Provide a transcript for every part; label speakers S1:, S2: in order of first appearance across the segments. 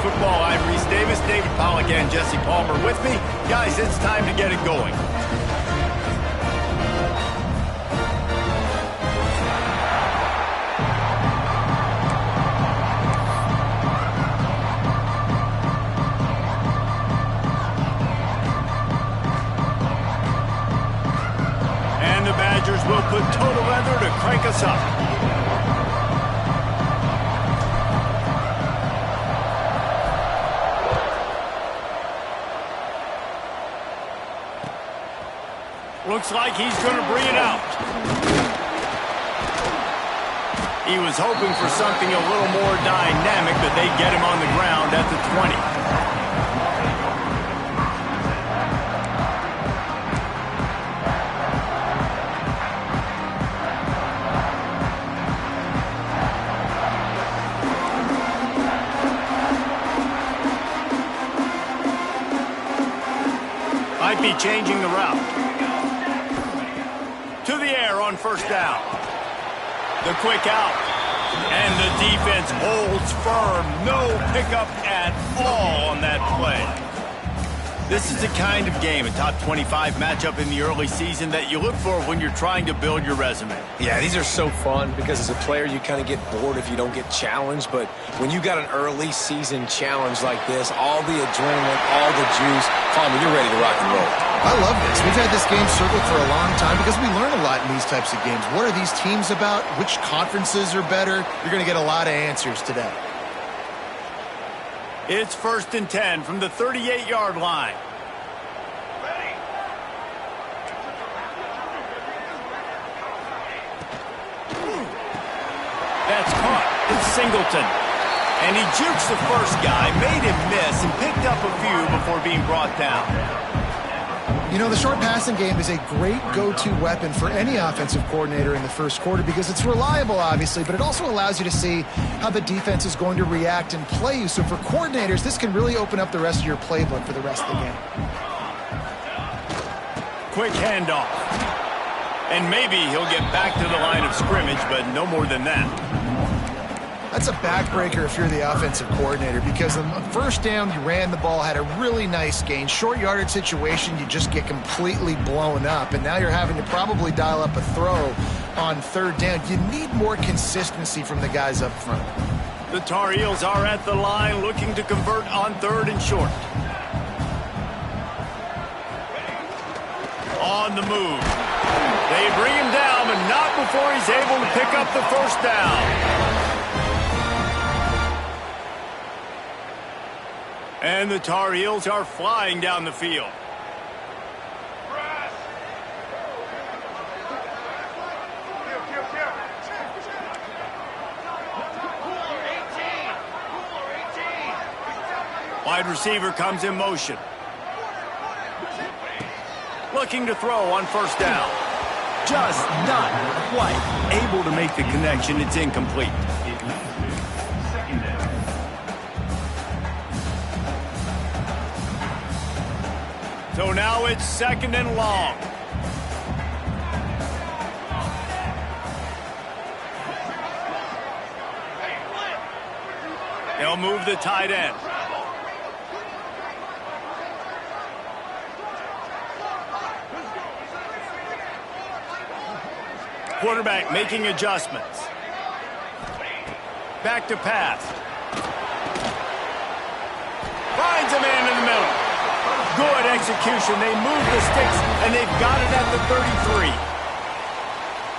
S1: Football, I'm Reese Davis, David Pollack, and Jesse Palmer with me. Guys, it's time to get it going. And the Badgers will put total leather to crank us up. Looks like he's going to bring it out. He was hoping for something a little more dynamic, but they get him on the ground at the 20. Might be changing the route. To the air on first down. The quick out. And the defense holds firm. No pickup at all on that play. This is the kind of game, a top 25 matchup in the early season, that you look for when you're trying to build your resume.
S2: Yeah, these are so fun because as a player, you kind of get bored if you don't get challenged. But when you got an early season challenge like this, all the adrenaline, all the juice, Palmer, you're ready to rock and roll.
S3: I love this. We've had this game circled for a long time because we learn a lot in these types of games. What are these teams about? Which conferences are better? You're going to get a lot of answers today.
S1: It's 1st and 10 from the 38-yard line. That's caught. It's Singleton. And he jukes the first guy, made him miss, and picked up a few before being brought down.
S3: You know, the short passing game is a great go-to weapon for any offensive coordinator in the first quarter because it's reliable, obviously, but it also allows you to see how the defense is going to react and play you. So for coordinators, this can really open up the rest of your playbook for the rest of the game.
S1: Quick handoff. And maybe he'll get back to the line of scrimmage, but no more than that.
S3: That's a backbreaker if you're the offensive coordinator because on first down, you ran the ball, had a really nice gain. Short yardage situation, you just get completely blown up. And now you're having to probably dial up a throw on third down. You need more consistency from the guys up front.
S1: The Tar Heels are at the line looking to convert on 3rd and short. On the move. They bring him down, but not before he's able to pick up the first down. And the Tar Heels are flying down the field. Wide receiver comes in motion. Looking to throw on first down. Just not quite able to make the connection. It's incomplete. So now it's 2nd and long. They'll move the tight end. Quarterback making adjustments. Back to pass. Finds a man in the middle. Good execution. They move the sticks, and they've got it at the 33.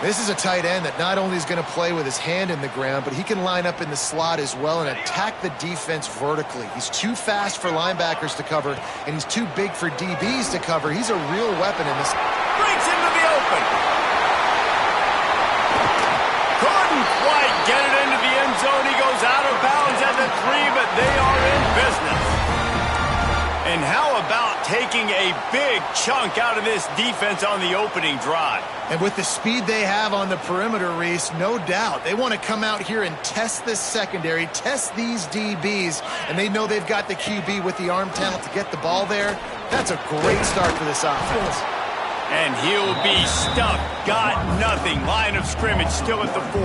S3: This is a tight end that not only is going to play with his hand in the ground, but he can line up in the slot as well and attack the defense vertically. He's too fast for linebackers to cover, and he's too big for DBs to cover. He's a real weapon in this.
S1: Breaks into the open. Couldn't quite get it into the end zone. He goes out of bounds at the 3, but they are in business. And how about taking a big chunk out of this defense on the opening drive?
S3: And with the speed they have on the perimeter, Reese, no doubt, they want to come out here and test this secondary, test these DBs, and they know they've got the QB with the arm talent to get the ball there. That's a great start for this offense.
S1: And he'll be stuck. Got nothing. Line of scrimmage still at the 4.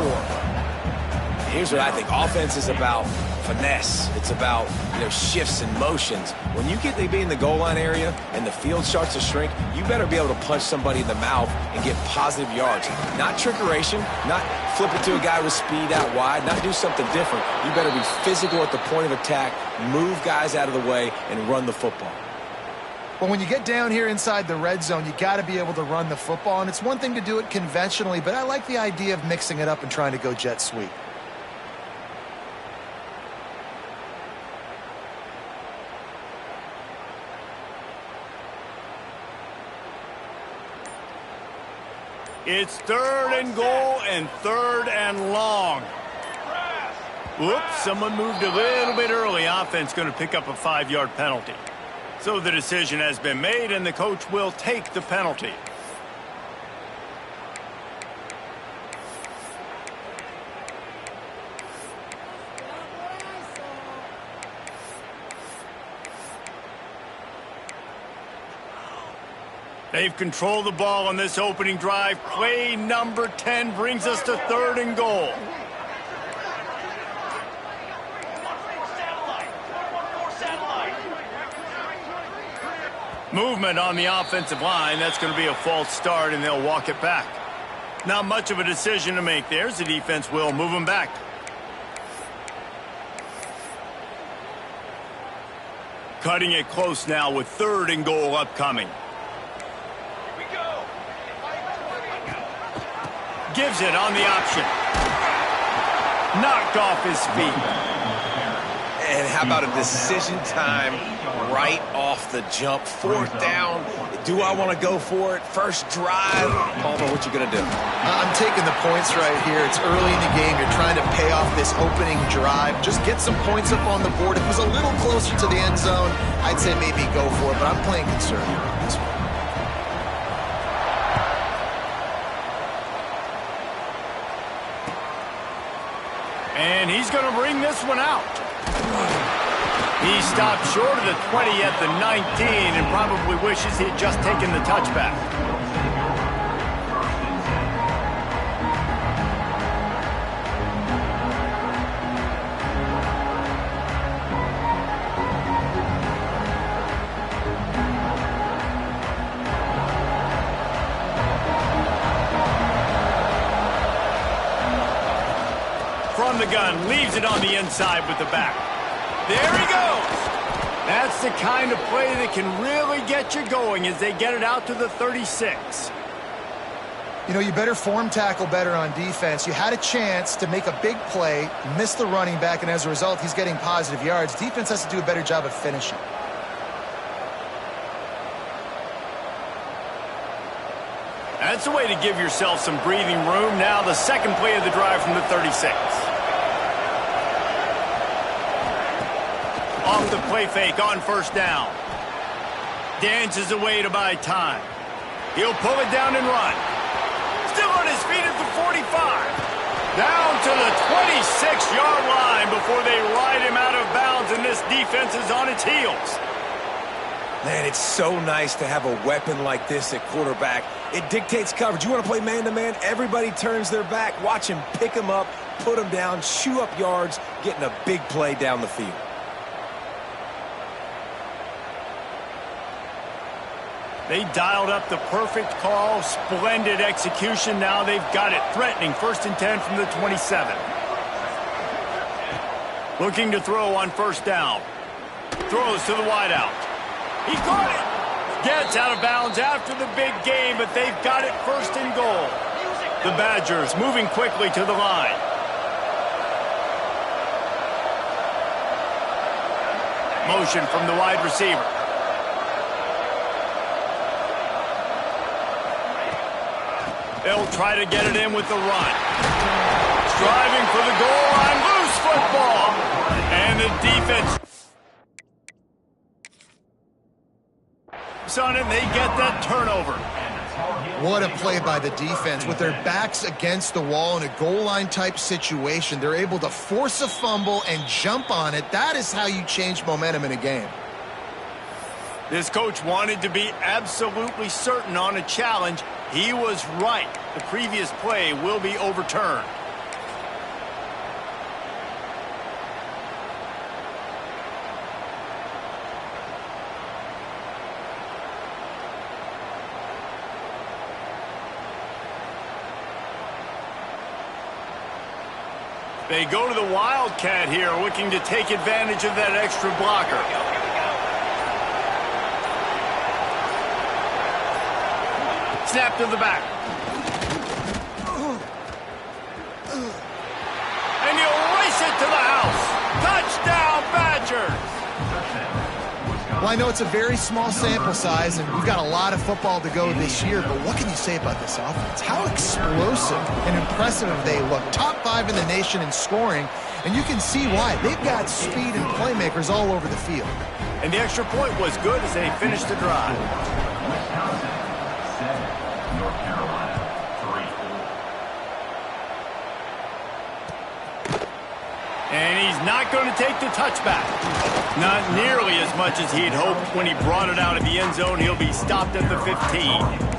S2: Here's what I think. Offense is about finesse. It's about, shifts and motions. When you get to be in the goal line area and the field starts to shrink, you better be able to punch somebody in the mouth and get positive yards. Not trickeration, not flip it to a guy with speed out wide, not do something different. You better be physical at the point of attack, move guys out of the way, and run the football.
S3: Well, when you get down here inside the red zone, you got to be able to run the football, and it's one thing to do it conventionally, but I like the idea of mixing it up and trying to go jet sweep.
S1: It's 3rd and goal and 3rd and long. Whoops, someone moved a little bit early. Offense going to pick up a 5-yard penalty. So the decision has been made, and the coach will take the penalty. They've controlled the ball on this opening drive. Play number 10 brings us to 3rd and goal. Movement on the offensive line. That's going to be a false start, and they'll walk it back. Not much of a decision to make there, as the defense will move them back. Cutting it close now with 3rd and goal upcoming. Gives it on the option. Knocked off his feet.
S2: And how about a decision time right off the jump? 4th down. Do I want to go for it? First drive. Palmer, what you going to do?
S3: I'm taking the points right here. It's early in the game. You're trying to pay off this opening drive. Just get some points up on the board. If it was a little closer to the end zone, I'd say maybe go for it, but I'm playing conservative on this one.
S1: And he's going to bring this one out. He stopped short of the 20 at the 19 and probably wishes he had just taken the touchback. From the gun, leaves it on the inside with the back. There he goes. That's the kind of play that can really get you going as they get it out to the 36.
S3: You better form tackle better on defense. You had a chance to make a big play, miss the running back, and as a result, he's getting positive yards. Defense has to do a better job of finishing.
S1: That's a way to give yourself some breathing room. Now the second play of the drive from the 36. Off the play fake on 1st down. Dances away to buy time. He'll pull it down and run. Still on his feet at the 45. Down to the 26-yard line before they ride him out of bounds, and this defense is on its heels.
S2: Man, it's so nice to have a weapon like this at quarterback. It dictates coverage. You want to play man-to-man? Everybody turns their back. Watch him pick him up, put him down, chew up yards, getting a big play down the field.
S1: They dialed up the perfect call. Splendid execution. Now they've got it. Threatening 1st and 10 from the 27. Looking to throw on 1st down. Throws to the wideout. He caught it. Gets out of bounds after the big game, but they've got it 1st and goal. The Badgers moving quickly to the line. Motion from the wide receiver. They'll try to get it in with the run. Striving for the goal line. Loose football. And the defense on it, and they get that turnover.
S3: What a play by the defense. With their backs against the wall in a goal line type situation, they're able to force a fumble and jump on it. That is how you change momentum in a game.
S1: This coach wanted to be absolutely certain on a challenge. He was right. The previous play will be overturned. They go to the Wildcat here, looking to take advantage of that extra blocker. Snap to the back. And he'll race it to the house. Touchdown, Badgers!
S3: Well, I know it's a very small sample size, and we've got a lot of football to go this year, but what can you say about this offense? How explosive and impressive they look. Top 5 in the nation in scoring, and you can see why. They've got speed and playmakers all over the field.
S1: And the extra point was good as they finished the drive. And he's not going to take the touchback. Not nearly as much as he'd hoped when he brought it out of the end zone. He'll be stopped at the 15.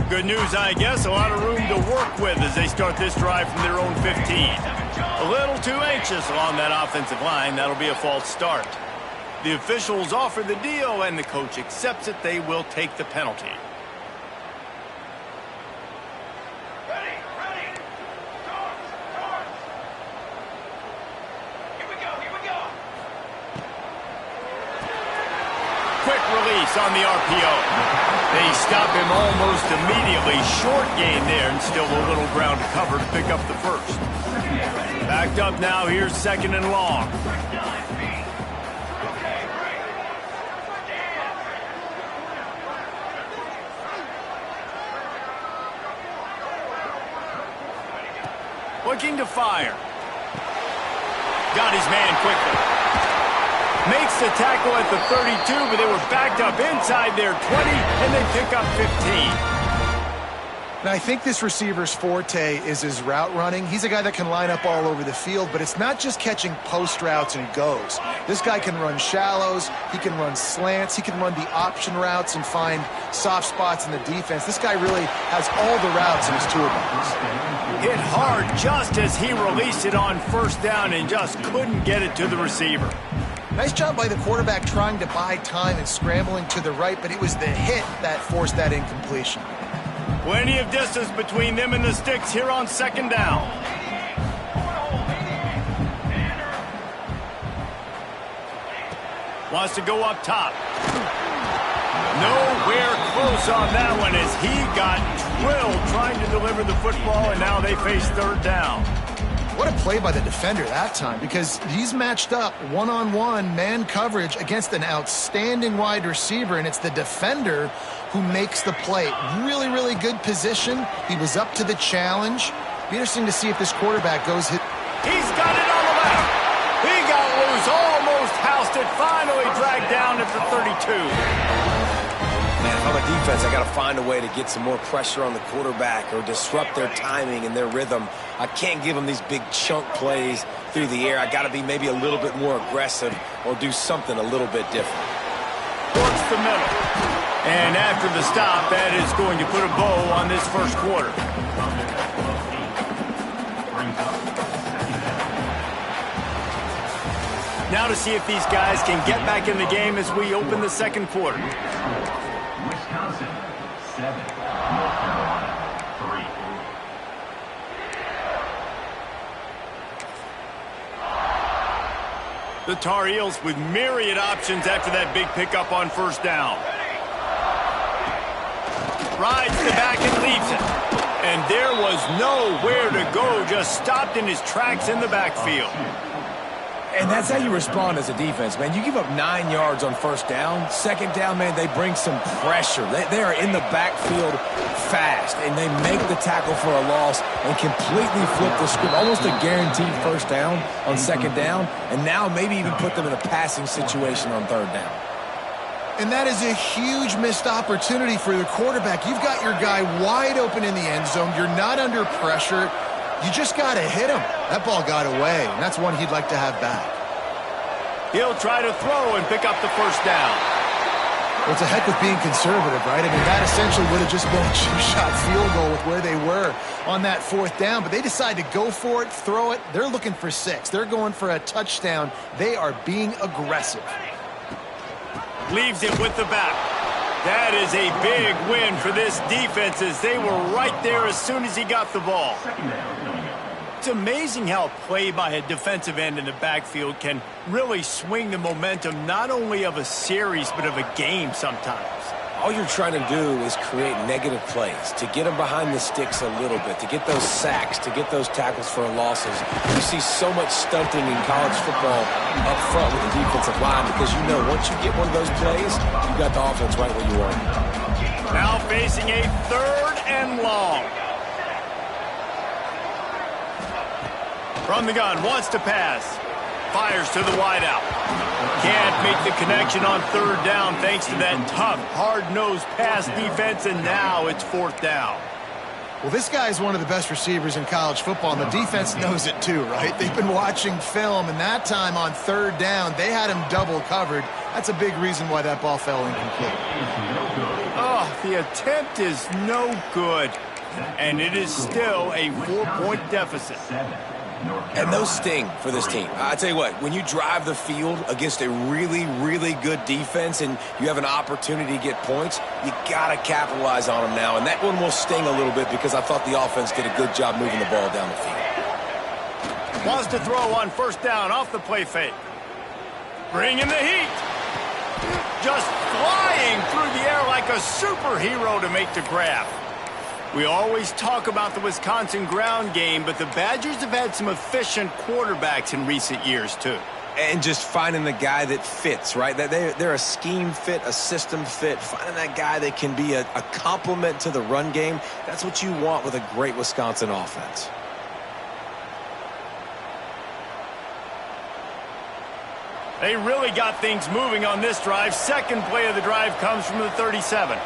S1: Good news, I guess. A lot of room to work with as they start this drive from their own 15. A little too anxious along that offensive line. That'll be a false start. The officials offer the deal, and the coach accepts it. They will take the penalty.
S4: Ready. Here we go.
S1: Quick release on the RPO. They stop him almost immediately. Short gain there, and still a little ground to cover to pick up the first. Backed up now. Here's 2nd and long. Looking to fire. Got his man quickly. Makes the tackle at the 32, but they were backed up inside their 20, and they pick up 15.
S3: Now, I think this receiver's forte is his route running. He's a guy that can line up all over the field, but it's not just catching post routes and goes. This guy can run shallows, he can run slants, he can run the option routes and find soft spots in the defense. This guy really has all the routes in his toolbox.
S1: Hit hard just as he released it on 1st down and just couldn't get it to the receiver.
S3: Nice job by the quarterback trying to buy time and scrambling to the right, but it was the hit that forced that incompletion.
S1: Plenty of distance between them and the sticks here on 2nd down. Wants to go up top. Nowhere close on that one as he got drilled trying to deliver the football, and now they face 3rd down.
S3: What a play by the defender that time, because he's matched up one-on-one man coverage against an outstanding wide receiver, and it's the defender who makes the play. Really, really good position. He was up to the challenge. Be interesting to see if this quarterback goes hit.
S1: He's got it on the left. He got loose, almost housed it, finally dragged down at the 32.
S2: Man, if I'm a defense, I got to find a way to get some more pressure on the quarterback or disrupt their timing and their rhythm. I can't give them these big chunk plays through the air. I got to be maybe a little bit more aggressive or do something a little bit different.
S1: Towards the middle. And after the stop, that is going to put a bow on this 1st quarter. Now to see if these guys can get back in the game as we open the 2nd quarter.
S4: Wisconsin 7, North Carolina 3.
S1: The Tar Heels with myriad options after that big pickup on 1st down. Rides the back and leaves it. And there was nowhere to go, just stopped in his tracks in the backfield.
S2: And that's how you respond as a defense, man. You give up 9 yards on 1st down. 2nd down, man, they bring some pressure. They are in the backfield fast, and they make the tackle for a loss and completely flip the script. Almost a guaranteed 1st down on 2nd down, and now maybe even put them in a passing situation on 3rd down.
S3: And that is a huge missed opportunity for the quarterback. You've got your guy wide open in the end zone. You're not under pressure. You just got to hit him. That ball got away, and that's one he'd like to have back.
S1: He'll try to throw and pick up the 1st down.
S3: Well, it's a heck of being conservative, right? I mean, that essentially would have just been a two-shot field goal with where they were on that 4th down. But they decide to go for it, throw it. They're looking for 6. They're going for a touchdown. They are being aggressive.
S1: Leaves it with the back. That is a big win for this defense as they were right there as soon as he got the ball. It's amazing how a play by a defensive end in the backfield can really swing the momentum not only of a series but of a game sometimes.
S2: All you're trying to do is create negative plays, to get them behind the sticks a little bit, to get those sacks, to get those tackles for losses. You see so much stunting in college football up front with the defensive line because you know once you get one of those plays, you got the offense right where you want it.
S1: Now facing a 3rd and long. From the gun, wants to pass. Fires to the wideout. Can't make the connection on 3rd down thanks to that tough, hard-nosed pass defense, and now it's 4th down.
S3: Well, this guy is one of the best receivers in college football, and the defense knows it too, right? They've been watching film, and that time on 3rd down, they had him double covered. That's a big reason why that ball fell incomplete.
S1: Oh, the attempt is no good, and it is still a 4-point deficit.
S2: And those sting for this team. I tell you what, when you drive the field against a really, really good defense and you have an opportunity to get points, you got to capitalize on them now. And that one will sting a little bit because I thought the offense did a good job moving the ball down the field.
S1: Wants to throw on 1st down off the play fake. Bringing the heat. Just flying through the air like a superhero to make the grab. We always talk about the Wisconsin ground game, but the Badgers have had some efficient quarterbacks in recent years, too.
S2: And just finding the guy that fits, right? They're a scheme fit, a system fit. Finding that guy that can be a complement to the run game, that's what you want with a great Wisconsin offense.
S1: They really got things moving on this drive. 2nd play of the drive comes from the 37.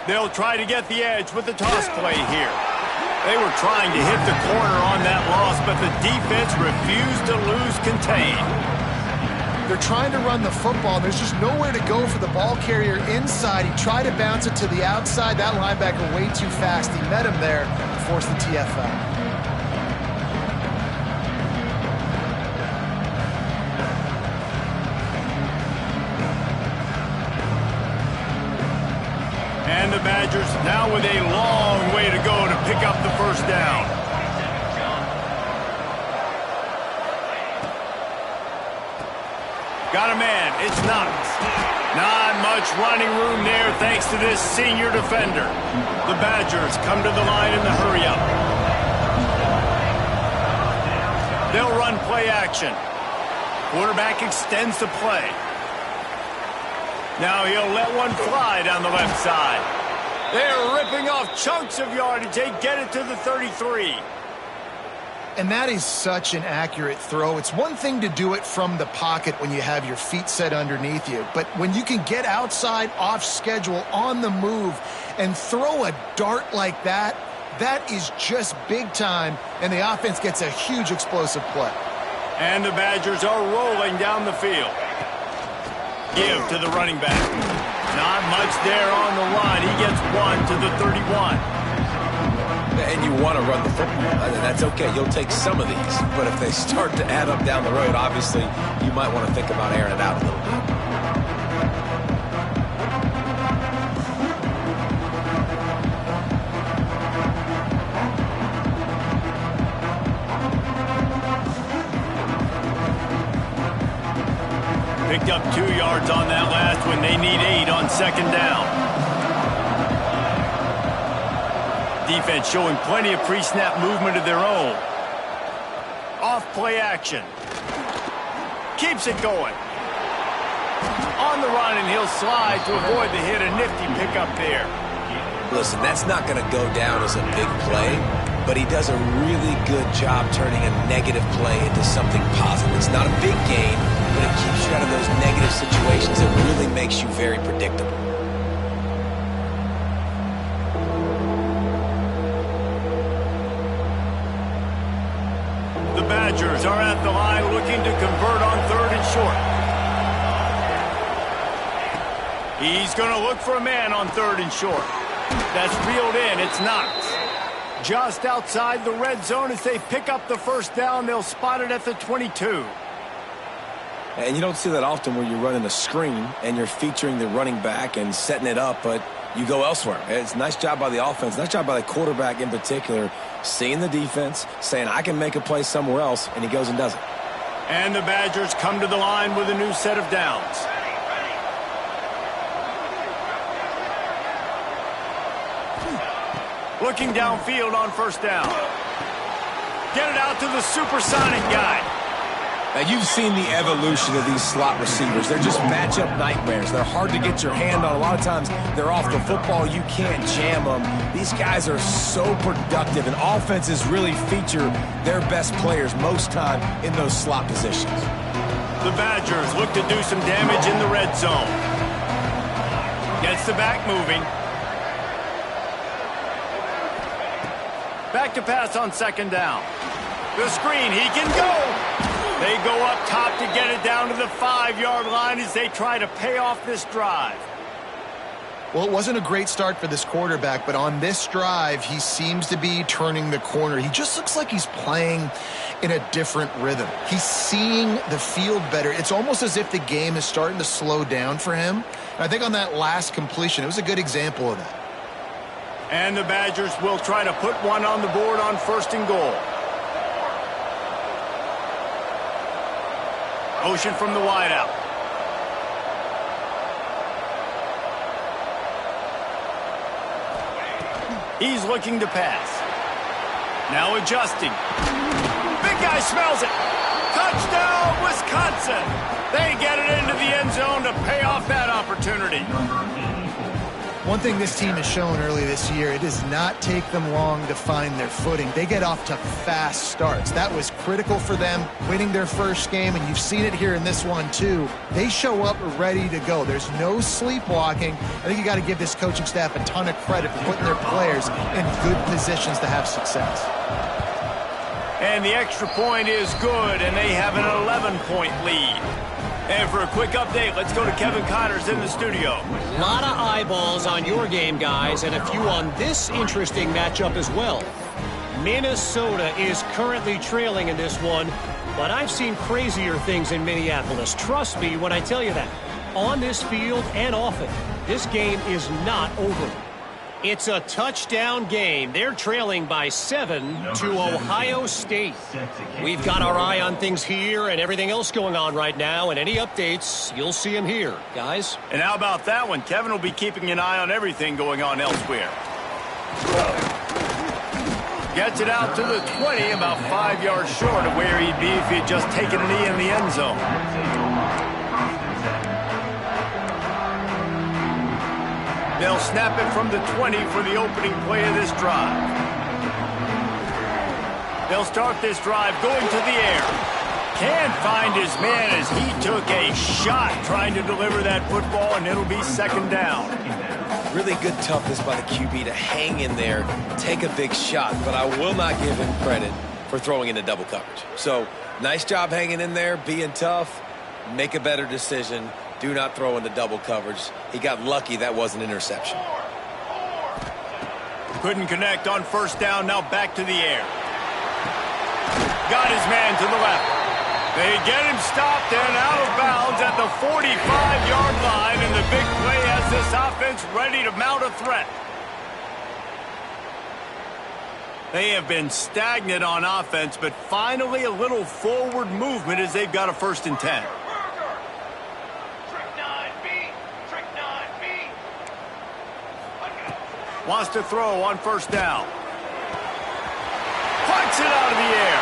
S1: They'll try to get the edge with the toss play here. They were trying to hit the corner on that loss, but the defense refused to lose contain.
S3: They're trying to run the football. There's just nowhere to go for the ball carrier inside. He tried to bounce it to the outside. That linebacker way too fast. He met him there and forced the TFL.
S1: And the Badgers now with a long way to go to pick up the 1st down. Got a man. It's Knox. Not much running room there thanks to this senior defender. The Badgers come to the line in the hurry-up. They'll run play action. Quarterback extends the play. Now he'll let one fly down the left side. They're ripping off chunks of yardage. They get it to the 33.
S3: And that is such an accurate throw. It's one thing to do it from the pocket when you have your feet set underneath you. But when you can get outside, off schedule, on the move, and throw a dart like that, that is just big time. And the offense gets a huge explosive play.
S1: And the Badgers are rolling down the field. Give to the running back. Not much there on the line. He gets 1 to the 31.
S2: And you want to run the football. That's okay. You'll take some of these. But if they start to add up down the road, obviously, you might want to think about airing it out a little bit.
S1: Picked up 2 yards on that last one. They need 8 on 2nd down. Defense showing plenty of pre-snap movement of their own. Off play action. Keeps it going. On the run, and he'll slide to avoid the hit. A nifty pickup there.
S2: Listen, that's not going to go down as a big play, but he does a really good job turning a negative play into something positive. It's not a big gain, but it keeps you out of those negative situations. It really makes you very predictable. The
S1: Badgers are at the line looking to convert on 3rd and short. He's going to look for a man on 3rd and short. That's reeled in. It's Knox. Just outside the red zone as they pick up the first down. They'll spot it at the 22.
S2: And you don't see that often where you're running a screen and you're featuring the running back and setting it up, but you go elsewhere. It's a nice job by the offense, nice job by the quarterback in particular, seeing the defense, saying, I can make a play somewhere else, and he goes and does it.
S1: And the Badgers come to the line with a new set of downs. Looking downfield on first down. Get it out to the supersonic guy.
S2: Now, you've seen the evolution of these slot receivers. They're just matchup nightmares. They're hard to get your hand on. A lot of times, they're off the football. You can't jam them. These guys are so productive, and offenses really feature their best players most time in those slot positions.
S1: The Badgers look to do some damage in the red zone. Gets the back moving. Back to pass on 2nd down. The screen, he can go. They go up top to get it down to the 5-yard line as they try to pay off this drive.
S3: Well, it wasn't a great start for this quarterback, but on this drive, he seems to be turning the corner. He just looks like he's playing in a different rhythm. He's seeing the field better. It's almost as if the game is starting to slow down for him. And I think on that last completion, it was a good example of that.
S1: And the Badgers will try to put one on the board on 1st and goal. Motion from the wideout. He's looking to pass. Now adjusting. Big guy smells it. Touchdown, Wisconsin. They get it into the end zone to pay off that opportunity.
S3: One thing this team has shown early this year, it does not take them long to find their footing. They get off to fast starts. That was critical for them, winning their first game, and you've seen it here in this one too. They show up ready to go. There's no sleepwalking. I think you got to give this coaching staff a ton of credit for putting their players in good positions to have success.
S1: And the extra point is good, and they have an 11-point lead. And for a quick update, let's go to Kevin Connors in the studio.
S5: A lot of eyeballs on your game, guys, and a few on this interesting matchup as well. Minnesota is currently trailing in this one, but I've seen crazier things in Minneapolis. Trust me when I tell you that. On this field and off it, this game is not over. It's a touchdown game. They're trailing by 7 to Ohio State. We've got our eye on things here and everything else going on right now, and any updates, you'll see them here, guys.
S1: And how about that one? Kevin will be keeping an eye on everything going on elsewhere. Gets it out to the 20, about 5 yards short of where he'd be if he had just taken a knee in the end zone. They'll snap it from the 20 for the opening play of this drive. They'll start this drive going to the air. Can't find his man as he took a shot trying to deliver that football, and it'll be 2nd down.
S2: Really good toughness by the QB to hang in there, take a big shot, but I will not give him credit for throwing into double coverage. So, nice job hanging in there, being tough, make a better decision. Do not throw into double coverage. He got lucky that was an interception.
S1: Couldn't connect on 1st down, now back to the air. Got his man to the left. They get him stopped and out of bounds at the 45-yard line, and the big play has this offense ready to mount a threat. They have been stagnant on offense, but finally a little forward movement as they've got a 1st and 10. Wants to throw on 1st down. Puts it out of the air.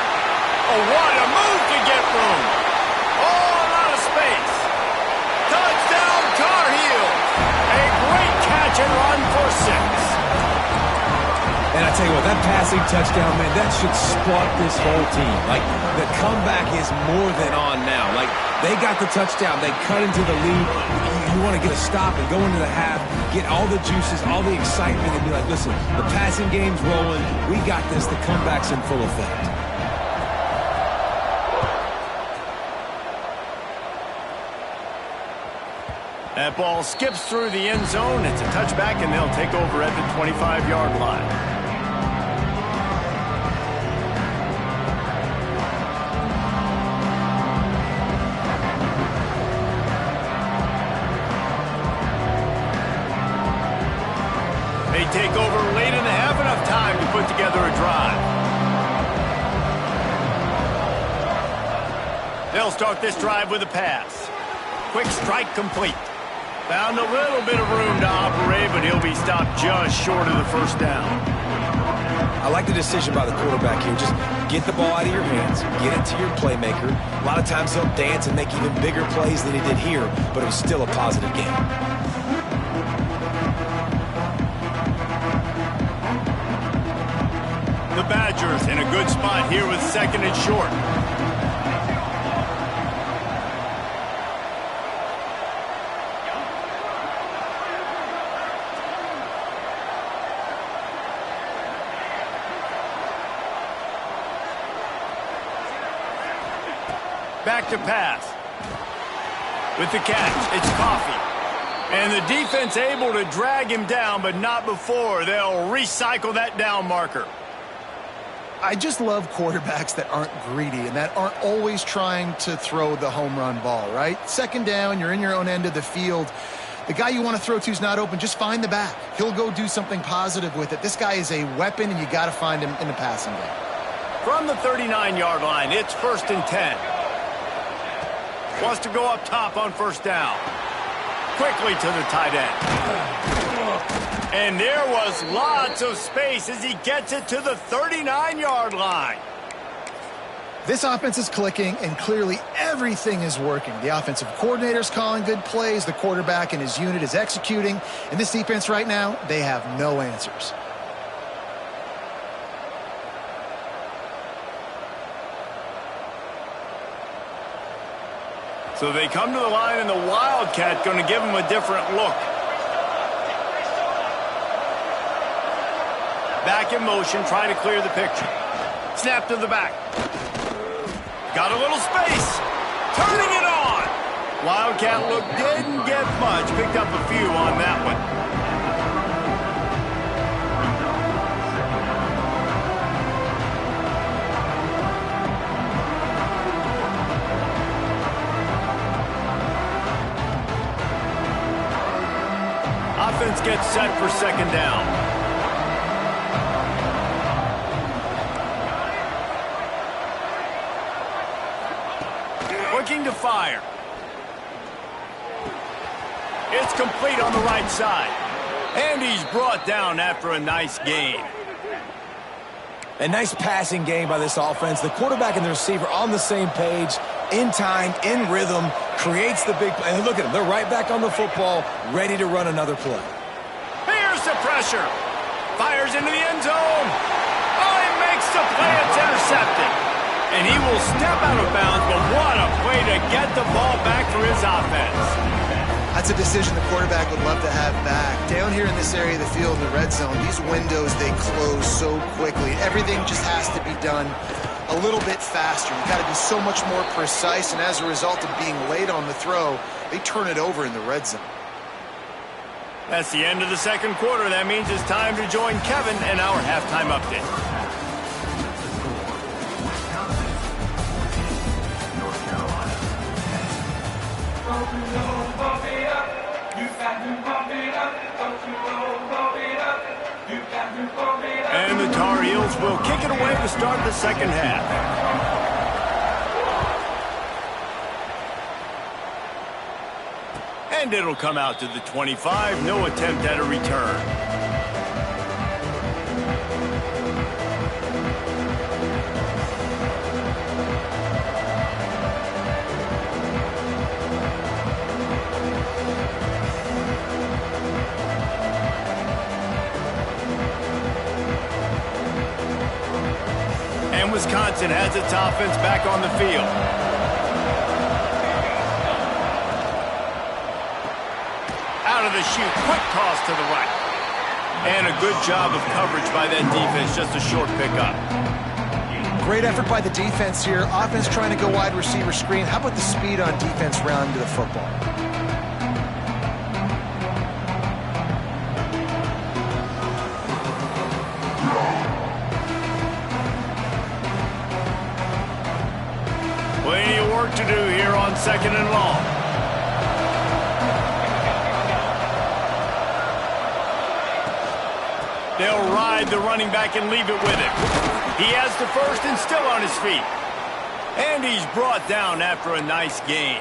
S1: Oh, what a move to get room. All out of space. Touchdown, Tar Heels. A great catch and run for 6.
S2: And I tell you what, that passing touchdown, man, that should spark this whole team. Like, the comeback is more than on now. Like, they got the touchdown. They cut into the lead. You want to get a stop and go into the half, get all the juices, all the excitement, and be like, listen, the passing game's rolling. We got this. The comeback's in full effect.
S1: That ball skips through the end zone. It's a touchback, and they'll take over at the 25-yard line. They take over late in the half, enough time to put together a drive. They'll start this drive with a pass. Quick strike complete. Found a little bit of room to operate, but he'll be stopped just short of the first down.
S2: I like the decision by the quarterback here. Just get the ball out of your hands, get it to your playmaker. A lot of times he'll dance and make even bigger plays than he did here, but it was still a positive game.
S1: The Badgers in a good spot here with 2nd and short. Back to pass. With the catch, it's Coffee. And the defense able to drag him down, but not before. They'll recycle that down marker.
S3: I just love quarterbacks that aren't greedy and that aren't always trying to throw the home run ball, right? 2nd down, you're in your own end of the field. The guy you want to throw to is not open. Just find the back. He'll go do something positive with it. This guy is a weapon, and you got to find him in the passing game.
S1: From the 39-yard line, it's 1st and 10. Wants to go up top on 1st down. Quickly to the tight end. And there was lots of space as he gets it to the 39-yard line.
S3: This offense is clicking, and clearly everything is working. The offensive coordinator's calling good plays. The quarterback and his unit is executing. And this defense right now, they have no answers.
S1: So they come to the line, and the Wildcat going to give him a different look. Back in motion, trying to clear the picture. Snap to the back. Got a little space. Turning it on. Wildcat look didn't get much. Picked up a few on that one. Offense gets set for 2nd down. Looking to fire. It's complete on the right side. And he's brought down after a nice gain.
S2: A nice passing game by this offense. The quarterback and the receiver on the same page, in time, in rhythm, creates the big play. And look at them. They're right back on the football, ready to run another play.
S1: Here's the pressure. Fires into the end zone. Oh, he makes the play. It's intercepted. And he will step out of bounds, but what a play to get the ball back for his offense.
S3: That's a decision the quarterback would love to have back. Down here in this area of the field, in the red zone, these windows, they close so quickly. Everything just has to be done a little bit faster. You've got to be so much more precise, and as a result of being late on the throw, they turn it over in the red zone.
S1: That's the end of the 2nd quarter. That means it's time to join Kevin and our halftime update. And the Tar Heels will kick it away to start the 2nd half. And it'll come out to the 25. No attempt at a return. And Wisconsin has its offense back on the field. Out of the chute, quick toss to the right. And a good job of coverage by that defense, just a short pickup.
S3: Great effort by the defense here. Offense trying to go wide receiver screen. How about the speed on defense round to the football?
S1: work to do here on 2nd and long. They'll ride the running back and leave it with him. He has the first and still on his feet. And he's brought down after a nice gain.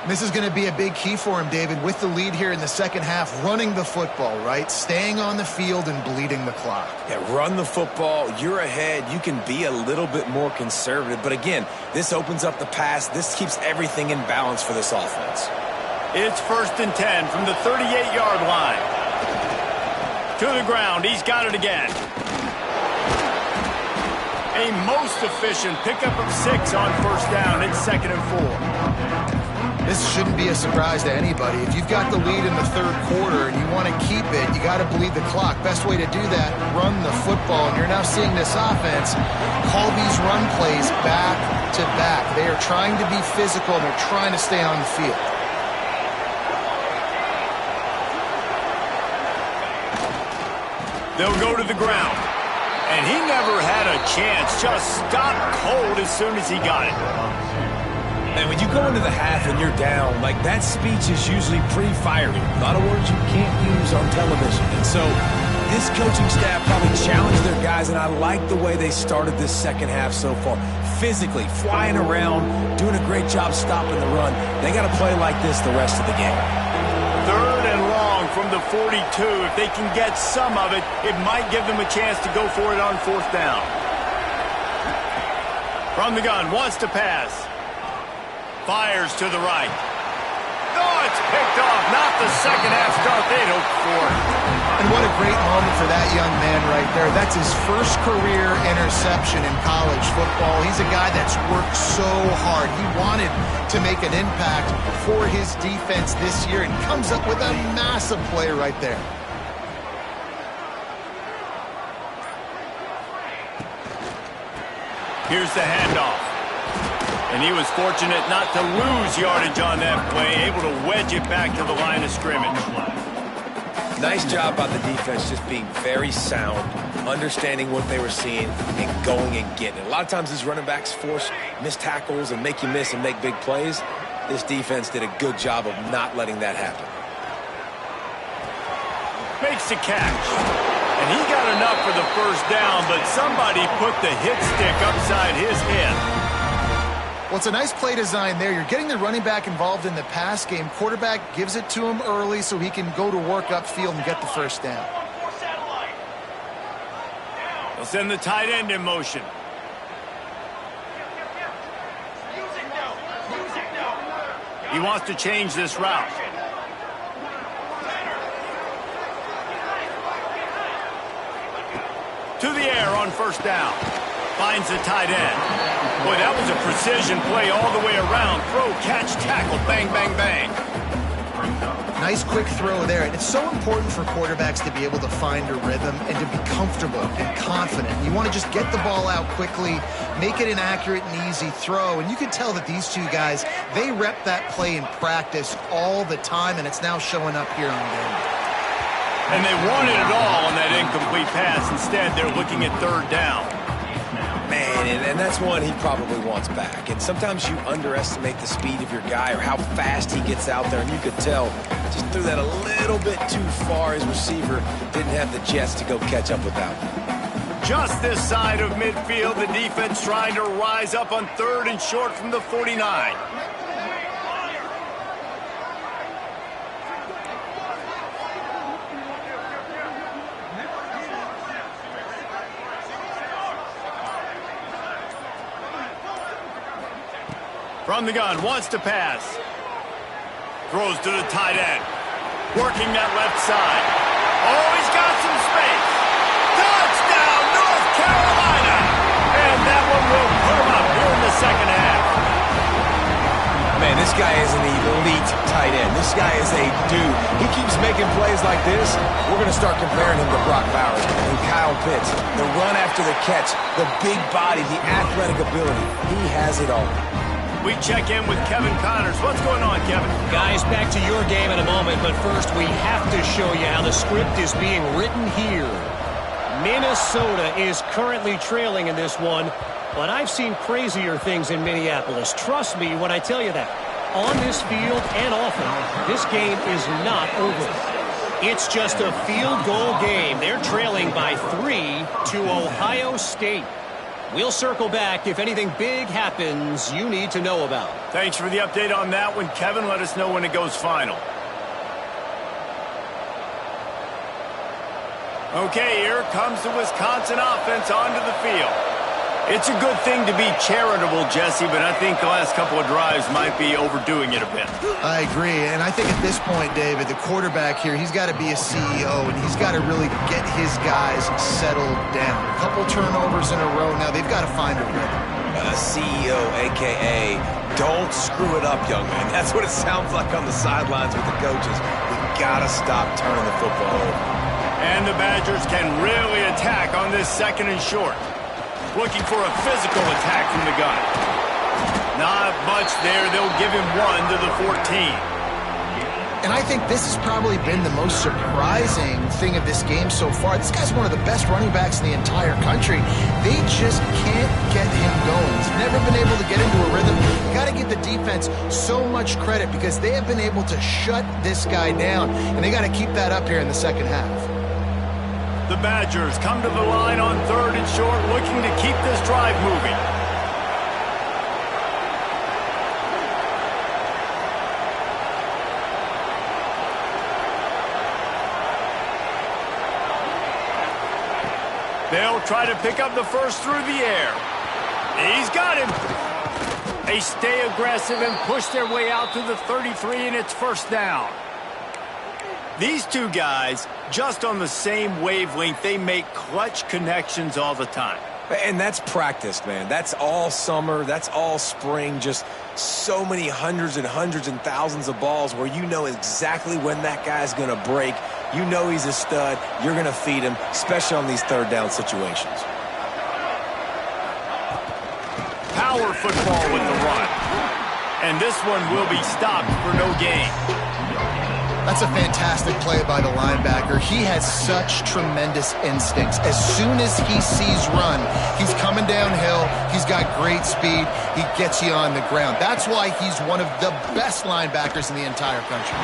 S3: This is going to be a big key for him, David, with the lead here in the second half, running the football, right? Staying on the field and bleeding the clock.
S2: Yeah, run the football. You're ahead. You can be a little bit more conservative. But again, this opens up the pass. This keeps everything in balance for this offense.
S1: It's 1st and 10 from the 38-yard line. To the ground. He's got it again. A most efficient pickup of 6 on 1st down. It's 2nd and 4.
S3: This shouldn't be a surprise to anybody. If you've got the lead in the 3rd quarter and you want to keep it, you got to bleed the clock. Best way to do that, run the football. And you're now seeing this offense call these run plays back to back. They are trying to be physical, and they're trying to stay on the field.
S1: They'll go to the ground. And he never had a chance. Just stopped cold as soon as he got it.
S2: And when you go into the half and you're down, like, that speech is usually pretty fiery. A lot of words you can't use on television. And so this coaching staff probably challenged their guys, and I like the way they started this second half so far. Physically, flying around, doing a great job stopping the run. They got to play like this the rest of the game.
S1: 3rd and long from the 42. If they can get some of it, it might give them a chance to go for it on 4th down. From the gun, wants to pass. Fires to the right. Oh, it's picked off. Not the second half start they'd hoped for.
S3: And what a great moment for that young man right there. That's his first career interception in college football. He's a guy that's worked so hard. He wanted to make an impact for his defense this year and comes up with a massive play right there.
S1: Here's the handoff. And he was fortunate not to lose yardage on that play, able to wedge it back to the line of scrimmage.
S2: Nice job by the defense, just being very sound, understanding what they were seeing, and going and getting it. A lot of times these running backs force missed tackles and make you miss and make big plays. This defense did a good job of not letting that happen.
S1: Makes the catch. And he got enough for the 1st down, but somebody put the hit stick upside his head.
S3: Well, it's a nice play design there. You're getting the running back involved in the pass game. Quarterback gives it to him early so he can go to work upfield and get the 1st down.
S1: They'll send the tight end in motion. He wants to change this route. To the air on 1st down. Finds the tight end. Boy, that was a precision play all the way around. Throw, catch, tackle, bang, bang, bang.
S3: Nice quick throw there. And it's so important for quarterbacks to be able to find a rhythm and to be comfortable and confident. You want to just get the ball out quickly, make it an accurate and easy throw. And you can tell that these two guys, they rep that play in practice all the time, and it's now showing up here on game.
S1: And they wanted it all on that incomplete pass. Instead, they're looking at 3rd down.
S2: Man, and that's one he probably wants back. And sometimes you underestimate the speed of your guy or how fast he gets out there. And you could tell just threw that a little bit too far. His receiver didn't have the jets to go catch up with that one.
S1: Just this side of midfield, the defense trying to rise up on 3rd and short from the 49. From the gun, wants to pass. Throws to the tight end. Working that left side. Oh, he's got some space. Touchdown, North Carolina! And that one will put him up here in the second half.
S2: Man, this guy is an elite tight end. This guy is a dude. He keeps making plays like this. We're going to start comparing him to Brock Bowers and Kyle Pitts. The run after the catch, the big body, the athletic ability. He has it all.
S1: We check in with Kevin Connors. What's going on, Kevin?
S5: Guys, back to your game in a moment, but first we have to show you how the script is being written here. Minnesota is currently trailing in this one, But I've seen crazier things in Minneapolis. Trust me when I tell you that. On this field and off it, this game is not over. It's just a field goal game. They're trailing by 3 to Ohio State. We'll circle back if anything big happens you need to know about.
S1: Thanks for the update on that one, Kevin. Let us know when it goes final. Okay, here comes the Wisconsin offense onto the field. It's a good thing to be charitable, Jesse, but I think the last couple of drives might be overdoing it a bit.
S3: I agree, and I think at this point, David, the quarterback here, he's got to be a CEO, and he's got to really get his guys settled down. A couple turnovers in a row now. They've got to find a rhythm.
S2: CEO, a.k.a. don't screw it up, young man. That's what it sounds like on the sidelines with the coaches. We've got to stop turning the football over.
S1: And the Badgers can really attack on this 2nd and short. Looking for a physical attack from the gun. Not much there. They'll give him 1 to the 14.
S3: And I think this has probably been the most surprising thing of this game so far. This guy's one of the best running backs in the entire country. They just can't get him going. He's never been able to get into a rhythm. You got to give the defense so much credit because they have been able to shut this guy down, and they got to keep that up here in the second half.
S1: The Badgers come to the line on 3rd and short, looking to keep this drive moving. They'll try to pick up the first through the air. He's got him. They stay aggressive and push their way out to the 33, and it's first down. These two guys, just on the same wavelength, they make clutch connections all the time.
S2: And that's practice, man. That's all summer. That's all spring. Just so many hundreds and thousands of balls where you know exactly when that guy's going to break. You know he's a stud. You're going to feed him, especially on these 3rd down situations.
S1: Power football with the run. And this one will be stopped for no gain.
S3: That's a fantastic play by the linebacker. He has such tremendous instincts. As soon as he sees run, he's coming downhill. He's got great speed. He gets you on the ground. That's why he's one of the best linebackers in the entire country.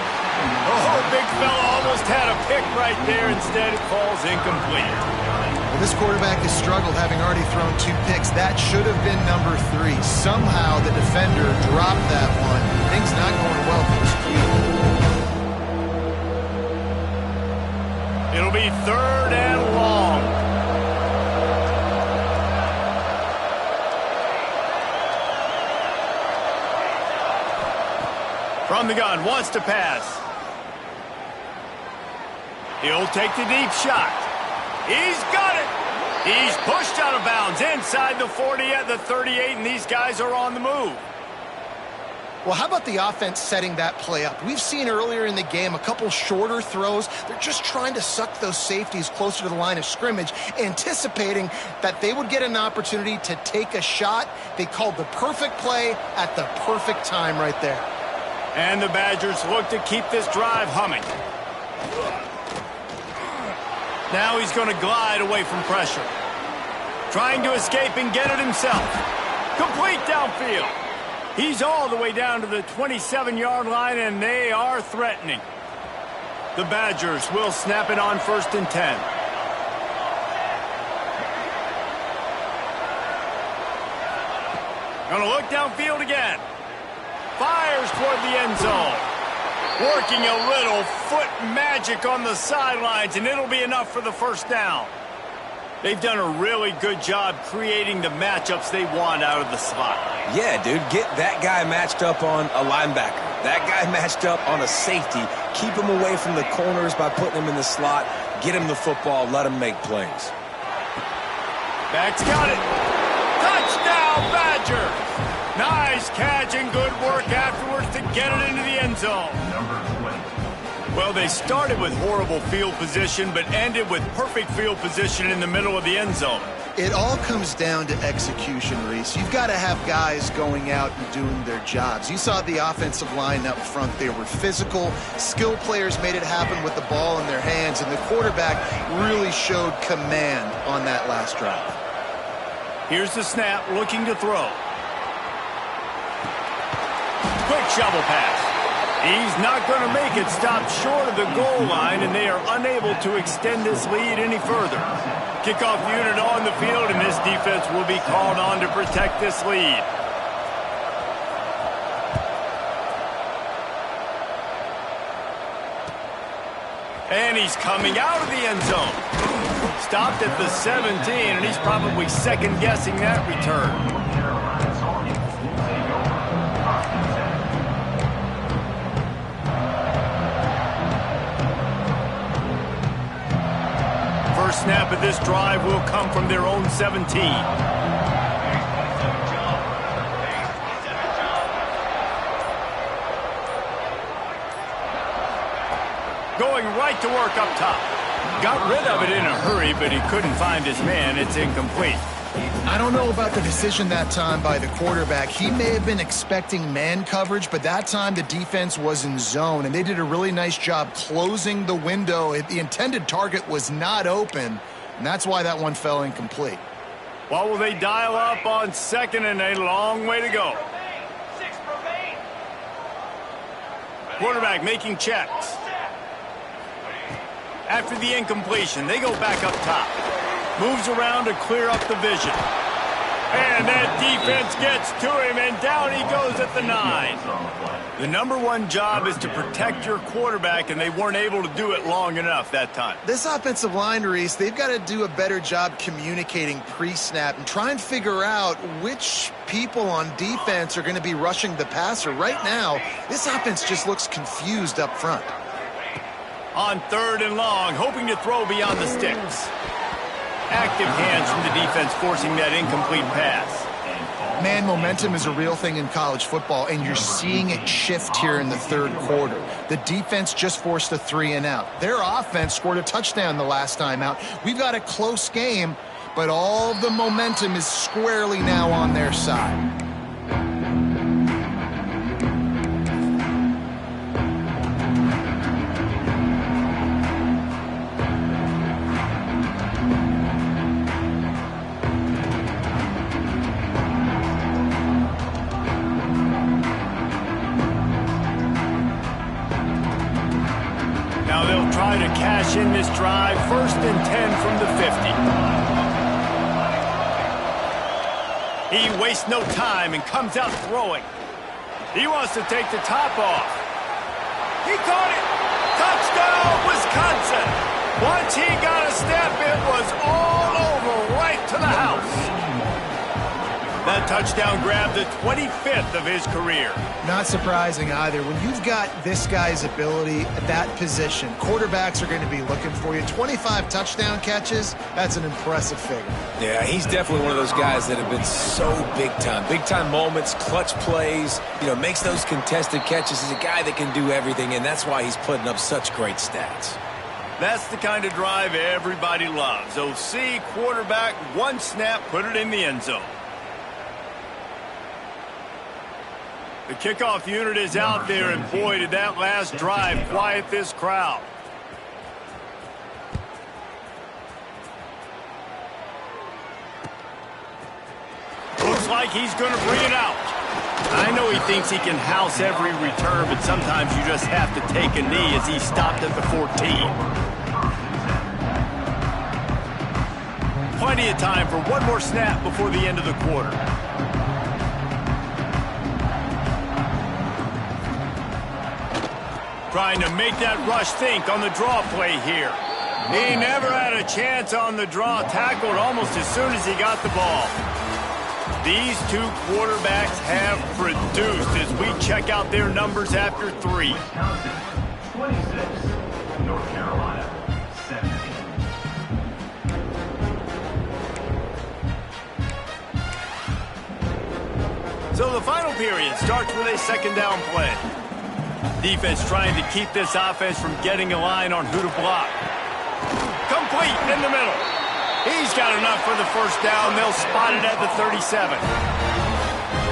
S1: Oh, big fella almost had a pick right there. Instead, it falls incomplete.
S3: Well, this quarterback has struggled, having already thrown 2 picks. That should have been number 3. Somehow the defender dropped that one. Things not going well for this QB.
S1: It'll be 3rd and long. From the gun, wants to pass. He'll take the deep shot. He's got it. He's pushed out of bounds inside the 40 at the 38, and these guys are on the move.
S3: Well, how about the offense setting that play up? We've seen earlier in the game a couple shorter throws. They're just trying to suck those safeties closer to the line of scrimmage, anticipating that they would get an opportunity to take a shot. They called the perfect play at the perfect time right there.
S1: And the Badgers look to keep this drive humming. Now he's going to glide away from pressure. Trying to escape and get it himself. Complete downfield. He's all the way down to the 27-yard line, and they are threatening. The Badgers will snap it on 1st and 10. Going to look downfield again. Fires toward the end zone. Working a little foot magic on the sidelines, and it'll be enough for the first down. They've done a really good job creating the matchups they want out of the slot.
S2: Yeah, dude, get that guy matched up on a linebacker. That guy matched up on a safety. Keep him away from the corners by putting him in the slot. Get him the football. Let him make plays.
S1: Back's got it. Touchdown, Badgers! Nice catch and good work afterwards to get it into the end zone. Well, they started with horrible field position, but ended with perfect field position in the middle of the end zone.
S3: It all comes down to execution, Reese. You've got to have guys going out and doing their jobs. You saw the offensive line up front. They were physical. Skill players made it happen with the ball in their hands, and the quarterback really showed command on that last drive.
S1: Here's the snap, looking to throw. Quick shovel pass. He's not going to make it. Stopped short of the goal line, and they are unable to extend this lead any further. Kickoff unit on the field, and this defense will be called on to protect this lead. And he's coming out of the end zone. Stopped at the 17, and he's probably second-guessing that return. First snap of this drive will come from their own 17. Going right to work up top. Got rid of it in a hurry, but he couldn't find his man. It's incomplete.
S3: I don't know about the decision that time by the quarterback. He may have been expecting man coverage, but that time the defense was in zone, and they did a really nice job closing the window. The intended target was not open, and that's why that one fell incomplete.
S1: What will they dial up on second, and a long way to go? Quarterback making checks. After the incompletion, they go back up top. Moves around to clear up the vision. And that defense gets to him, and down he goes at the 9. The number one job is to protect your quarterback, and they weren't able to do it long enough that time.
S3: This offensive line, Reese, they've got to do a better job communicating pre-snap and try and figure out which people on defense are going to be rushing the passer. Right now, this offense just looks confused up front.
S1: On third and long, hoping to throw beyond the sticks. Active hands from the defense forcing that incomplete pass.
S3: Man, momentum is a real thing in college football, and you're seeing it shift here in the third quarter. The defense just forced a 3-and-out. Their offense scored a touchdown the last time out. We've got a close game, but all the momentum is squarely now on their side.
S1: Cash in this drive, 1st and 10 from the 50. He wastes no time and comes out throwing. He wants to take the top off. He caught it. Touchdown, Wisconsin. Once he got a step, it was all over, right to the house. That touchdown grabbed the 25th of his career.
S3: Not surprising either. When you've got this guy's ability at that position, quarterbacks are going to be looking for you. 25 touchdown catches, that's an impressive figure.
S2: Yeah, he's definitely one of those guys that have been so big time. Big time moments, clutch plays, makes those contested catches. He's a guy that can do everything, and that's why he's putting up such great stats.
S1: That's the kind of drive everybody loves. OC, quarterback, one snap, put it in the end zone. The kickoff unit is out there, and boy, did that last drive quiet this crowd. Looks like he's going to bring it out. I know he thinks he can house every return, but sometimes you just have to take a knee as he stopped at the 14. Plenty of time for one more snap before the end of the quarter. Trying to make that rush think on the draw play here. He never had a chance on the draw, tackled almost as soon as he got the ball. These two quarterbacks have produced as we check out their numbers after 3.
S4: Wisconsin, 26. North Carolina, 17.
S1: So the final period starts with a second down play. Defense trying to keep this offense from getting a line on who to block. Complete in the middle. He's got enough for the first down. They'll spot it at the 37.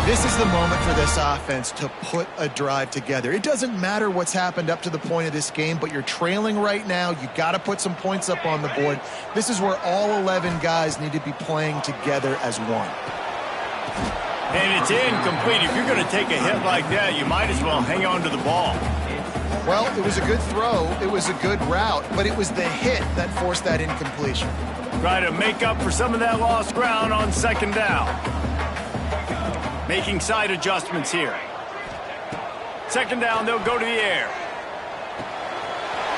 S3: This is the moment for this offense to put a drive together. It doesn't matter what's happened up to the point of this game, but you're trailing right now. You got to put some points up on the board. This is where all 11 guys need to be playing together as one.
S1: And it's incomplete. If you're going to take a hit like that, you might as well hang on to the ball.
S3: Well, it was a good throw. It was a good route, but it was the hit that forced that incompletion.
S1: Try to make up for some of that lost ground on second down. Making side adjustments here. Second down, they'll go to the air.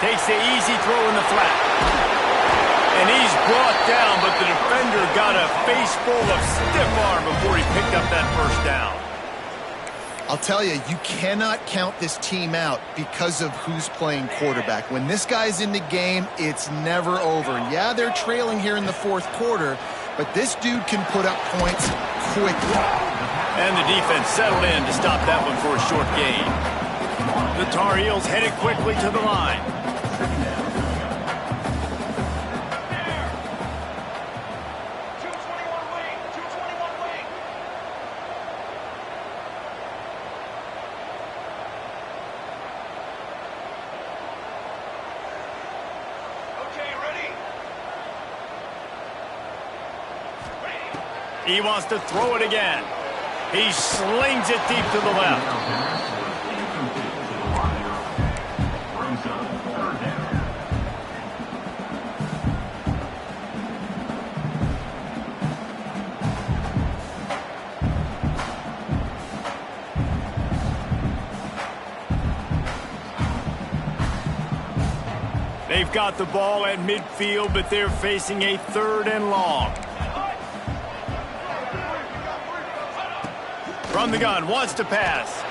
S1: Takes the easy throw in the flat. And he's brought down, but the defender got a face full of stiff arm before he picked up that first down.
S3: I'll tell you, you cannot count this team out because of who's playing quarterback. When this guy's in the game, it's never over. Yeah, they're trailing here in the fourth quarter, but this dude can put up points quickly.
S1: And the defense settled in to stop that one for a short gain. The Tar Heels headed quickly to the line. He wants to throw it again. He slings it deep to the left. They've got the ball at midfield, but they're facing a third and long. From the gun, wants to pass.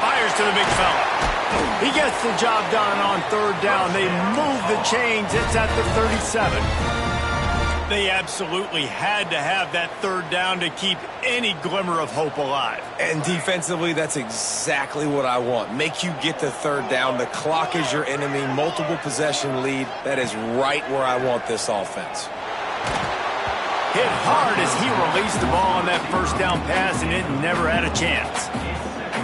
S1: Fires to the big fella. He gets the job done on third down. They move the chains. It's at the 37. They absolutely had to have that third down to keep any glimmer of hope alive.
S2: And defensively, that's exactly what I want. Make you get the third down. The clock is your enemy. Multiple possession lead. That is right where I want this offense.
S1: Hit hard as he released the ball on that first down pass, and it never had a chance.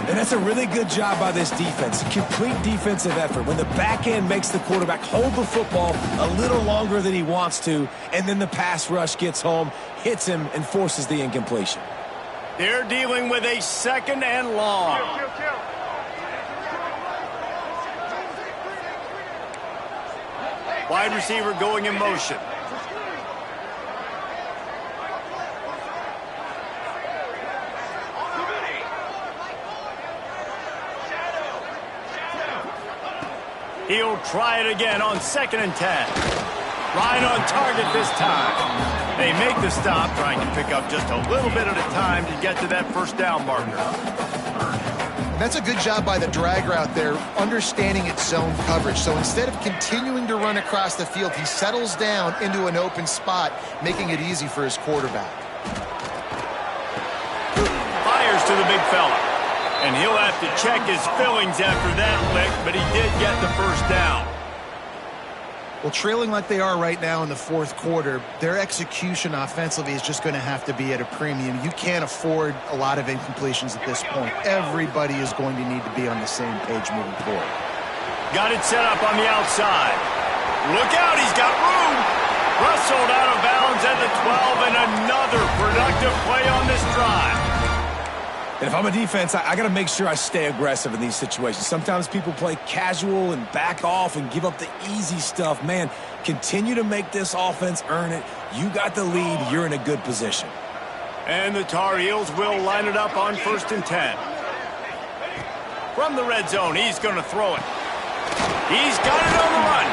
S2: And that's a really good job by this defense. Complete defensive effort. When the back end makes the quarterback hold the football a little longer than he wants to, and then the pass rush gets home, hits him, and forces the incompletion.
S1: They're dealing with a second and long. Wide receiver going in motion. He'll try it again on 2nd and 10. Right on target this time. They make the stop, trying to pick up just a little bit at a time to get to that first down marker.
S3: That's a good job by the drag route there, understanding its zone coverage. So instead of continuing to run across the field, he settles down into an open spot, making it easy for his quarterback.
S1: Fires to the big fella. And he'll have to check his fillings after that lick, but he did get the first down.
S3: Well, trailing like they are right now in the fourth quarter, their execution offensively is just going to have to be at a premium. You can't afford a lot of incompletions at this point. Everybody is going to need to be on the same page moving forward.
S1: Got it set up on the outside. Look out, he's got room. Wrestled out of bounds at the 12, and another productive play on this drive.
S2: And if I'm a defense, I got to make sure I stay aggressive in these situations. Sometimes people play casual and back off and give up the easy stuff. Man, continue to make this offense earn it. You got the lead. You're in a good position.
S1: And the Tar Heels will line it up on 1st and 10. From the red zone, he's going to throw it. He's got it on the run.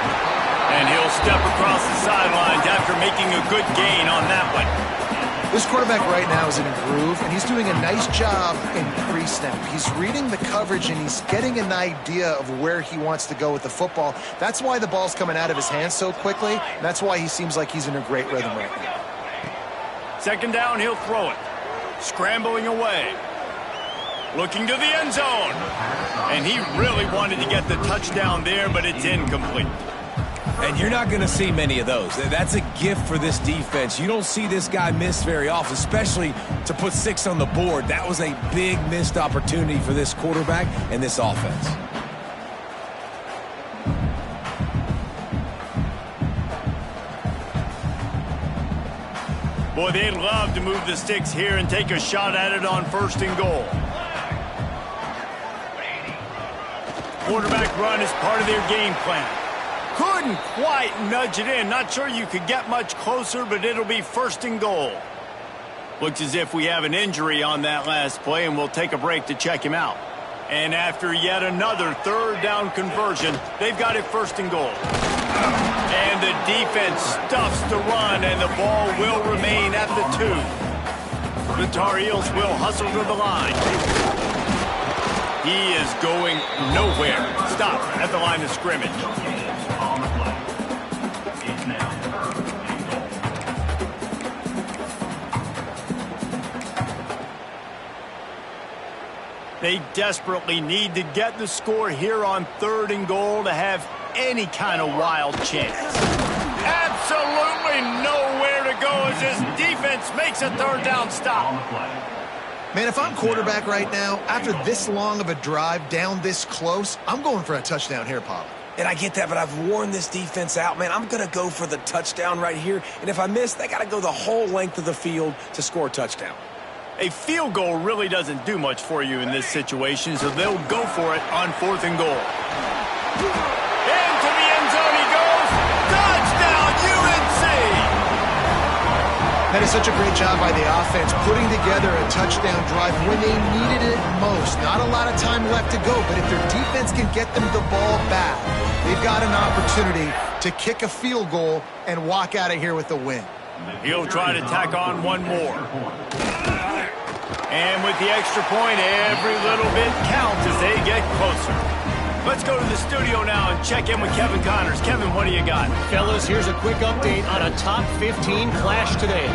S1: And he'll step across the sidelines after making a good gain on that one.
S3: This quarterback right now is in a groove, and he's doing a nice job in pre-snap. He's reading the coverage, and he's getting an idea of where he wants to go with the football. That's why the ball's coming out of his hands so quickly, and that's why he seems like he's in a great rhythm right now.
S1: 2nd down, he'll throw it. Scrambling away. Looking to the end zone. And he really wanted to get the touchdown there, but it's incomplete.
S2: And you're not going to see many of those. That's a gift for this defense. You don't see this guy miss very often, especially to put 6 on the board. That was a big missed opportunity for this quarterback and this offense.
S1: Boy, they'd love to move the sticks here and take a shot at it on 1st and goal. Quarterback run is part of their game plan. Couldn't quite nudge it in. Not sure you could get much closer, but it'll be 1st and goal. Looks as if we have an injury on that last play, and we'll take a break to check him out. And after yet another 3rd down conversion, they've got it 1st and goal. And the defense stuffs the run, and the ball will remain at the 2. The Tar Heels will hustle to the line. He is going nowhere. Stop at the line of scrimmage.
S4: On the play. It's now 3rd and goal.
S1: They desperately need to get the score here on 3rd and goal to have any kind of wild chance. Absolutely nowhere to go as this defense makes a 3rd down stop.
S4: On the play.
S3: Man, if I'm quarterback right now, after this long of a drive down this close, I'm going for a touchdown here, Paul.
S2: And I get that, but I've worn this defense out, man. I'm going to go for the touchdown right here. And if I miss, they got to go the whole length of the field to score a touchdown.
S1: A field goal really doesn't do much for you in this situation, so they'll go for it on 4th and goal. Into the end zone he goes. Touchdown, UNC!
S3: That is such a great job by the offense, putting together a touchdown drive when they needed it most. Not a lot of time left to go, but if their defense can get them the ball back, they've got an opportunity to kick a field goal and walk out of here with a win.
S1: He'll try to tack on one more. And with the extra point, every little bit counts as they get closer. Let's go to the studio now and check in with Kevin Connors. Kevin, what do you got?
S5: Fellas, here's a quick update on a top 15 clash today.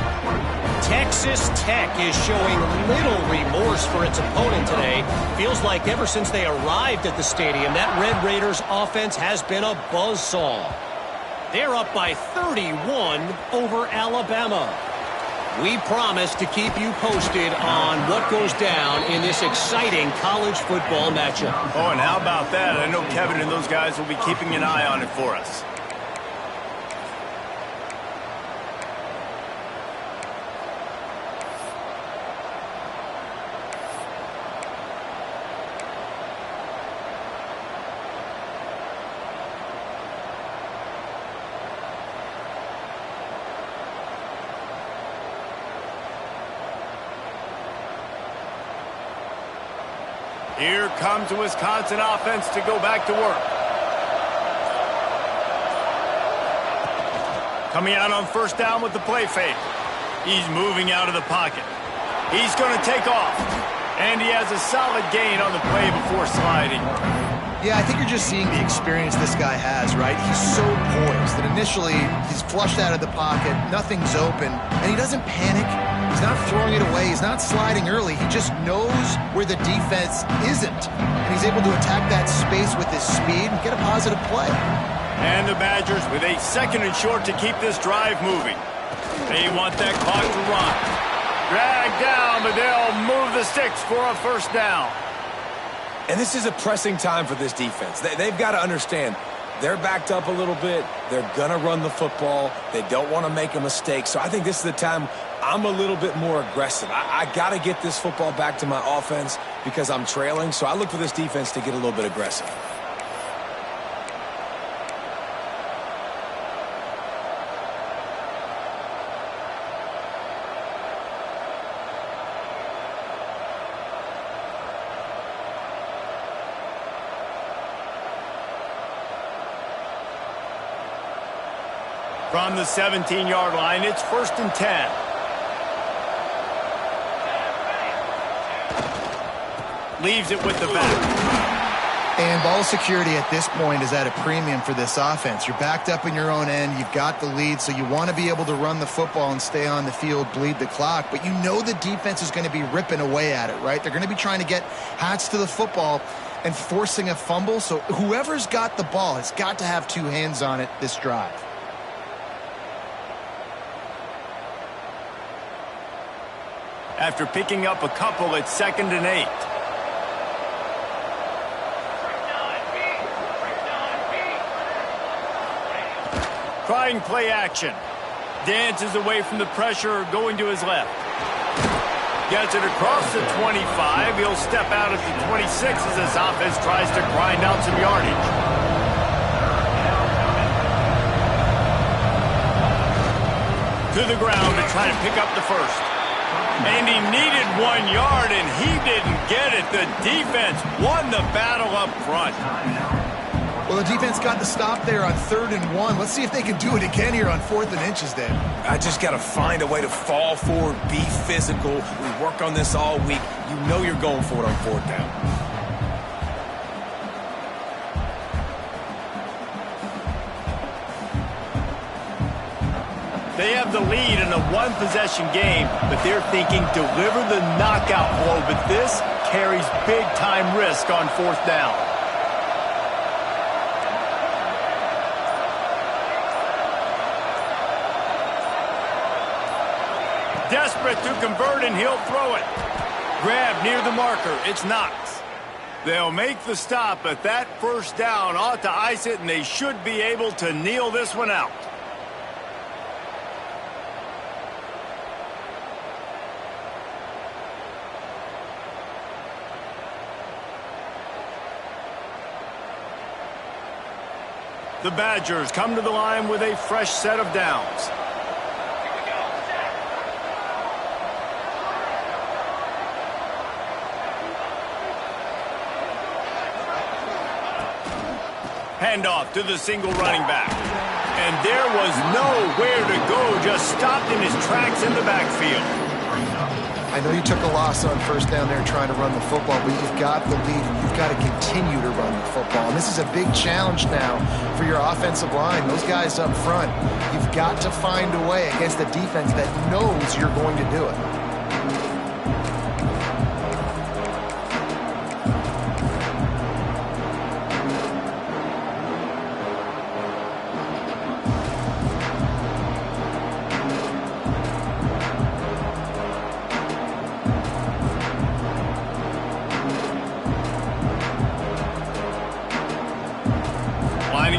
S5: Texas Tech is showing little remorse for its opponent today. Feels like ever since they arrived at the stadium, that Red Raiders offense has been a buzzsaw. They're up by 31 over Alabama. We promise to keep you posted on what goes down in this exciting college football matchup.
S1: Oh, and how about that? I know Kevin and those guys will be keeping an eye on it for us. Here comes the Wisconsin offense to go back to work. Coming out on 1st down with the play fake. He's moving out of the pocket. He's going to take off. And he has a solid gain on the play before sliding.
S3: Yeah, I think you're just seeing the experience this guy has, right? He's so poised that initially he's flushed out of the pocket, nothing's open, and he doesn't panic. He's not throwing it away. He's not sliding early. He just knows where the defense isn't, and he's able to attack that space with his speed and get a positive play.
S1: And the Badgers with a 2nd and short to keep this drive moving. They want that clock to run. Drag down, but they'll move the sticks for a 1st down.
S2: And this is a pressing time for this defense. They've got to understand they're backed up a little bit. They're going to run the football. They don't want to make a mistake. So I think this is the time I'm a little bit more aggressive. I got to get this football back to my offense because I'm trailing. So I look for this defense to get a little bit aggressive.
S1: From the 17-yard line, it's 1st and 10. Leaves it with the back.
S3: And ball security at this point is at a premium for this offense. You're backed up in your own end. You've got the lead, so you want to be able to run the football and stay on the field, bleed the clock. But you know the defense is going to be ripping away at it, right? They're going to be trying to get Hats to the football. and forcing a fumble. So whoever's got the ball has got to have two hands on it this drive.
S1: After picking up a couple, it's 2nd and 8. Trying play action. Dances away from the pressure, going to his left. Gets it across the 25. He'll step out at the 26 as his offense tries to grind out some yardage. To the ground to try to pick up the first. And he needed 1 yard, and he didn't get it. The defense won the battle up front.
S3: Well, the defense got the stop there on 3rd and 1. Let's see if they can do it again here on 4th and inches, Dave.
S2: I just got to find a way to fall forward, be physical. We work on this all week. You know you're going for it on 4th down.
S1: They have the lead in a one-possession game, but they're thinking deliver the knockout blow. But this carries big-time risk on 4th down. Desperate to convert, and he'll throw it. Grab near the marker. It's Knox. They'll make the stop, but that 1st down ought to ice it, and they should be able to kneel this one out. The Badgers come to the line with a fresh set of downs. Handoff to the single running back. And there was nowhere to go, just stopped in his tracks in the backfield.
S3: I know you took a loss on 1st down there trying to run the football, but you've got the lead, and you've got to continue to run the football. And this is a big challenge now for your offensive line. Those guys up front, you've got to find a way against a defense that knows you're going to do it.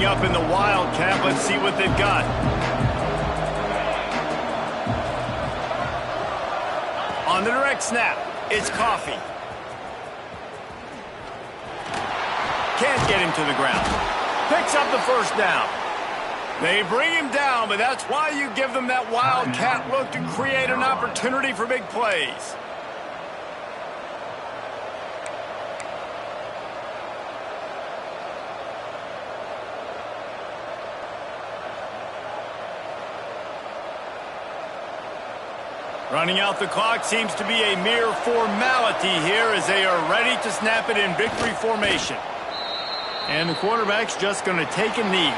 S1: Up in the Wildcat. Let's see what they've got. On the direct snap, it's Coffee. Can't get him to the ground. Picks up the 1st down. They bring him down, but that's why you give them that Wildcat look to create an opportunity for big plays. Running out the clock seems to be a mere formality here as they are ready to snap it in victory formation. And the quarterback's just going to take a knee.